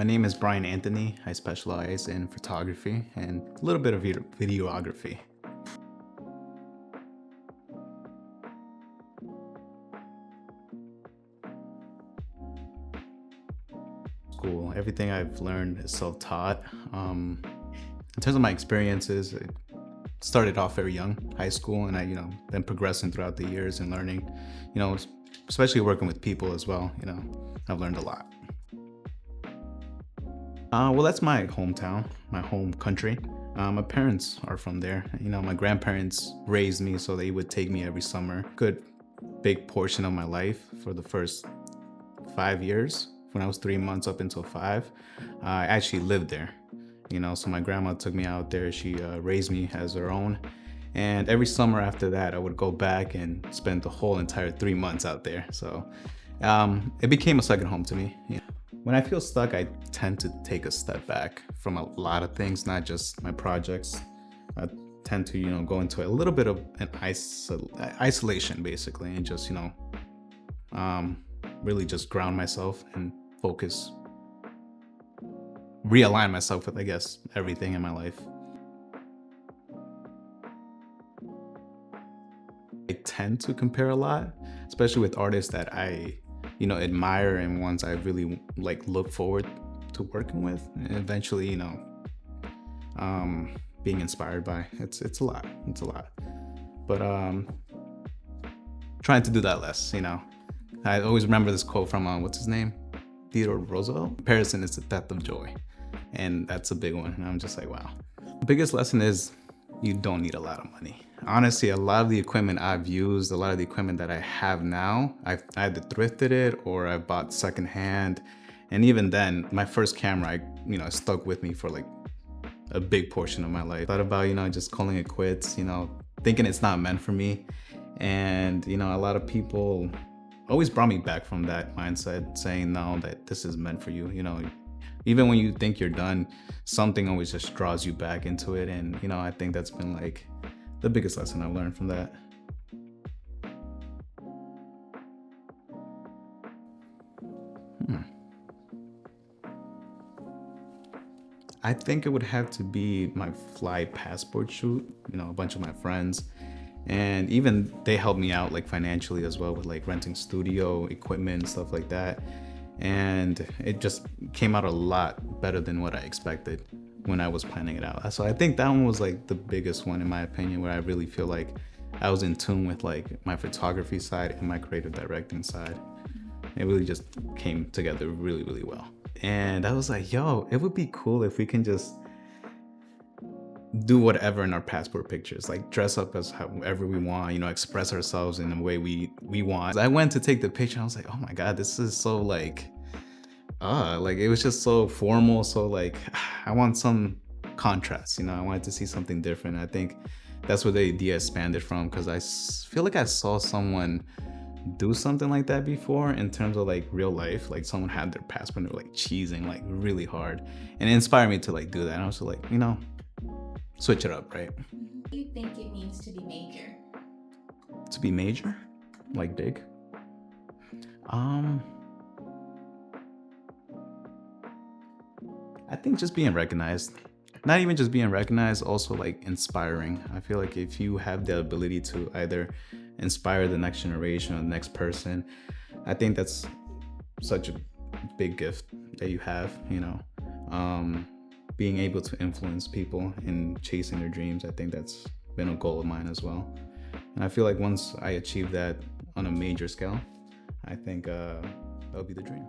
My name is Bryan Anthony. I specialize in photography and a little bit of videography. School, everything I've learned is self-taught. In terms of my experiences, it started off very young, high school, and then progressing throughout the years and learning, you know, especially working with people as well. I've learned a lot. Well, that's my hometown, my home country. My parents are from there. My grandparents raised me, so they would take me every summer. Good big portion of my life for the first 5 years, when I was 3 months up until five, I actually lived there. So my grandma took me out there. She raised me as her own. And every summer after that, I would go back and spend the whole entire 3 months out there. So it became a second home to me. Yeah. When I feel stuck, I tend to take a step back from a lot of things, not just my projects. I tend to, go into a little bit of an isolation, basically, and just, really just ground myself and focus, realign myself with, I guess, everything in my life. I tend to compare a lot, especially with artists that I admire and ones I really look forward to working with, and eventually, being inspired by. It's a lot. But trying to do that less. I always remember this quote from what's his name, Theodore Roosevelt. Comparison is the death of joy, and that's a big one. And I'm just like, wow. The biggest lesson is you don't need a lot of money. Honestly, a lot of the equipment I've used, a lot of the equipment that I have now, I've either thrifted it or I bought secondhand. And even then, my first camera, stuck with me for a big portion of my life. Thought about, just calling it quits, thinking it's not meant for me. And, a lot of people always brought me back from that mindset, saying, no, that this is meant for you. Even when you think you're done, something always just draws you back into it. And, I think that's been the biggest lesson I've learned from that. I think it would have to be my flight passport shoot, a bunch of my friends. And even they helped me out financially as well with renting studio equipment and stuff like that. And it just came out a lot better than what I expected when I was planning it out. So I think that one was the biggest one in my opinion, where I really feel like I was in tune with my photography side and my creative directing side. It really just came together really, really well. And I was like, yo, it would be cool if we can just do whatever in our passport pictures, dress up as however we want, express ourselves in the way we want. I went to take the picture and I was like, oh my God, this is so it was just so formal. So I want some contrast, I wanted to see something different. I think that's where the idea expanded from, because feel like I saw someone do something like that before in terms of real life. Someone had their passport and they were cheesing really hard, and it inspired me to do that. And I was like, switch it up, right? Do you think it means to be major? To be major? Big? I think just being recognized. Not even just being recognized, also inspiring. I feel like if you have the ability to either inspire the next generation or the next person, I think that's such a big gift that you have, being able to influence people in chasing their dreams. I think that's been a goal of mine as well. And I feel like once I achieve that on a major scale, I think that'll be the dream.